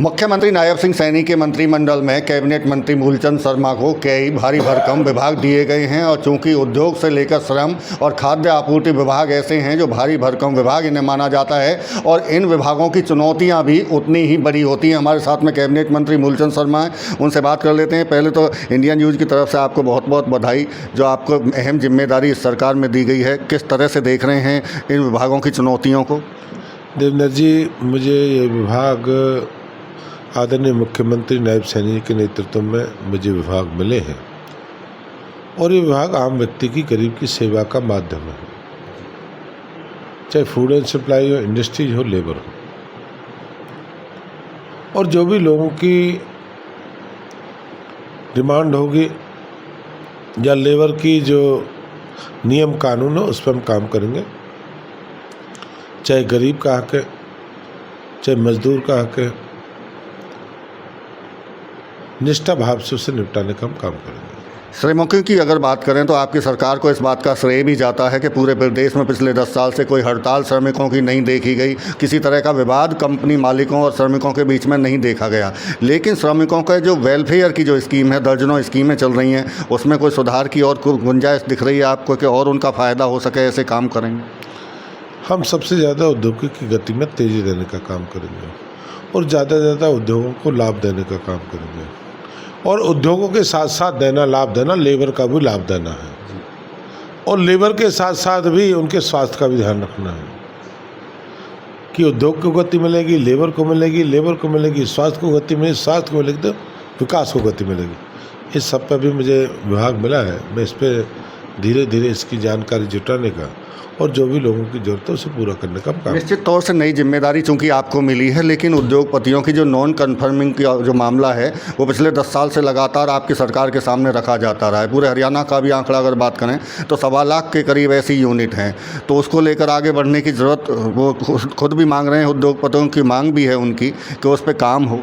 मुख्यमंत्री नायब सिंह सैनी के मंत्रिमंडल में कैबिनेट मंत्री मूलचंद शर्मा को कई भारी भरकम विभाग दिए गए हैं और चूंकि उद्योग से लेकर श्रम और खाद्य आपूर्ति विभाग ऐसे हैं जो भारी भरकम विभाग इन्हें माना जाता है और इन विभागों की चुनौतियां भी उतनी ही बड़ी होती हैं। हमारे साथ में कैबिनेट मंत्री मूलचंद शर्मा हैं, उनसे बात कर लेते हैं। पहले तो इंडिया न्यूज़ की तरफ से आपको बहुत बहुत बधाई, जो आपको अहम जिम्मेदारी इस सरकार में दी गई है। किस तरह से देख रहे हैं इन विभागों की चुनौतियों को? देवेंद्र जी, मुझे ये विभाग आदरणीय मुख्यमंत्री नायब सैनी के नेतृत्व में मुझे विभाग मिले हैं और ये विभाग आम व्यक्ति की गरीब की सेवा का माध्यम है, चाहे फूड एंड सप्लाई हो, इंडस्ट्रीज हो, लेबर हो, और जो भी लोगों की डिमांड होगी या लेबर की जो नियम कानून हो उस पर हम काम करेंगे। चाहे गरीब का हक है, चाहे मजदूर का हक है, निष्ठा भाव से उसे निपटाने का हम काम करेंगे। श्रमिकों की अगर बात करें तो आपकी सरकार को इस बात का श्रेय भी जाता है कि पूरे प्रदेश में पिछले 10 साल से कोई हड़ताल श्रमिकों की नहीं देखी गई, किसी तरह का विवाद कंपनी मालिकों और श्रमिकों के बीच में नहीं देखा गया। लेकिन श्रमिकों का जो वेलफेयर की जो स्कीम है, दर्जनों स्कीमें चल रही हैं, उसमें कोई सुधार की और कोई गुंजाइश दिख रही है आपको कि और उनका फ़ायदा हो सके, ऐसे काम करेंगे? हम सबसे ज़्यादा उद्योगों की गति में तेज़ी देने का काम करेंगे और ज़्यादा से ज़्यादा उद्योगों को लाभ देने का काम करेंगे और उद्योगों के साथ साथ देना, लाभ देना, लेबर का भी लाभ देना है और लेबर के साथ साथ भी उनके स्वास्थ्य का भी ध्यान रखना है कि उद्योग को गति मिलेगी, लेबर को मिलेगी, लेबर को मिलेगी, स्वास्थ्य को गति मिलेगी, स्वास्थ्य को मिलेगी तो विकास को गति मिलेगी। इस सब पर भी मुझे विभाग मिला है। मैं इस पर धीरे धीरे इसकी जानकारी जुटाने का और जो भी लोगों की ज़रूरत है उसे पूरा करने का काम। निश्चित तौर से नई जिम्मेदारी चूंकि आपको मिली है, लेकिन उद्योगपतियों की जो नॉन कन्फर्मिंग की जो मामला है वो पिछले 10 साल से लगातार आपकी सरकार के सामने रखा जाता रहा है। पूरे हरियाणा का भी आंकड़ा अगर बात करें तो 1.25 लाख के करीब ऐसी यूनिट हैं, तो उसको लेकर आगे बढ़ने की ज़रूरत वो खुद भी मांग रहे हैं। उद्योगपतियों की मांग भी है उनकी कि उस पर काम हो।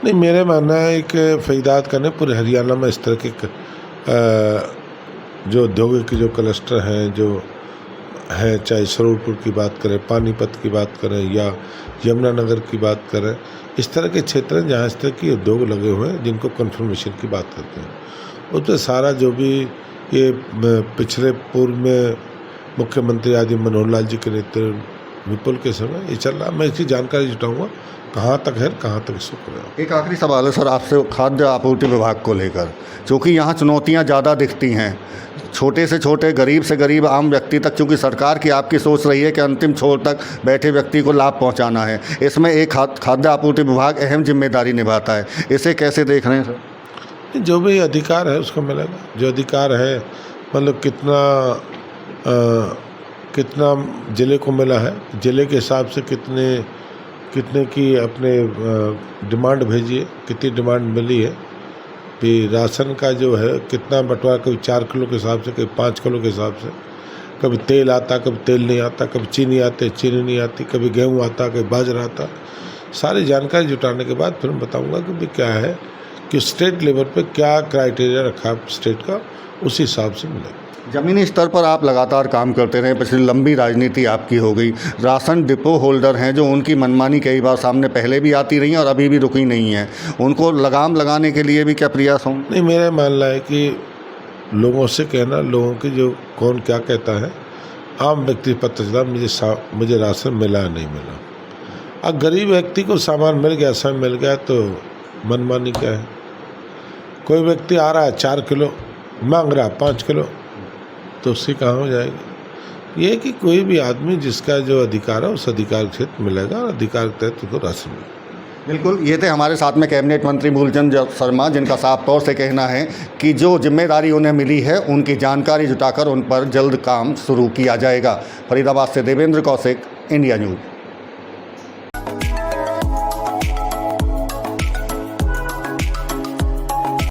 नहीं, मेरे मानना है एक फैदात करने पूरे हरियाणा में इस तरह के जो औद्योगिक के जो क्लस्टर हैं जो है, चाहे स्वरूपपुर की बात करें, पानीपत की बात करें या यमुनानगर की बात करें, इस तरह के क्षेत्र हैं जहाँ इस तरह की उद्योग लगे हुए हैं जिनको कन्फर्मेशन की बात करते हैं। उस पर सारा जो भी ये पिछले पूर्व में मुख्यमंत्री आदि मनोहर लाल जी के नेतृत्व विपुल के समय ये चल रहा। मैं इसकी जानकारी जुटाऊँगा कहाँ तक है, कहाँ तक इसको करेगा। एक आखिरी सवाल है सर आपसे खाद्य आपूर्ति विभाग को लेकर, चूँकि यहाँ चुनौतियाँ ज़्यादा दिखती हैं, छोटे से छोटे, गरीब से गरीब आम व्यक्ति तक, क्योंकि सरकार की आपकी सोच रही है कि अंतिम छोर तक बैठे व्यक्ति को लाभ पहुंचाना है। इसमें एक खाद्य आपूर्ति विभाग अहम जिम्मेदारी निभाता है, इसे कैसे देख रहे हैं सर? जो भी अधिकार है उसको मिलेगा। जो अधिकार है मतलब कितना ज़िले को मिला है, ज़िले के हिसाब से कितने की अपने डिमांड भेजी है, कितनी डिमांड मिली है, फिर राशन का जो है कितना बंटवारा, कभी 4 किलो के हिसाब से, कभी 5 किलो के हिसाब से, कभी तेल आता, कभी तेल नहीं आता, कभी चीनी आती, चीनी नहीं आती, कभी गेहूँ आता, कभी बाजरा आता। सारी जानकारी जुटाने के बाद फिर मैं बताऊंगा कि भाई क्या है कि स्टेट लेवल पे क्या क्राइटेरिया रखा स्टेट का, उसी हिसाब से मिलेगा। ज़मीनी स्तर पर आप लगातार काम करते रहे, पिछली लंबी राजनीति आपकी हो गई। राशन डिपो होल्डर हैं जो उनकी मनमानी कई बार सामने पहले भी आती रही और अभी भी रुकी नहीं है, उनको लगाम लगाने के लिए भी क्या प्रयास हों? नहीं, मेरा मानना है कि लोगों से कहना, लोगों की जो कौन क्या कहता है, आम व्यक्ति पता चला मुझे राशन मिला नहीं मिला। अब गरीब व्यक्ति को सामान मिल गया, समय मिल गया तो मनमानी क्या है? कोई व्यक्ति आ रहा है 4 किलो मांग रहा है 5 किलो, तो उससे कहाँ हो जाएगी? ये कि कोई भी आदमी जिसका जो अधिकार है उस अधिकार क्षेत्र मिलेगा और अधिकार के तहत उसको राशन मिलेगा। बिल्कुल, ये थे हमारे साथ में कैबिनेट मंत्री मूलचंद शर्मा, जिनका साफ तौर से कहना है कि जो जिम्मेदारी उन्हें मिली है उनकी जानकारी जुटाकर उन पर जल्द काम शुरू किया जाएगा। फरीदाबाद से देवेंद्र कौशिक, इंडिया न्यूज़।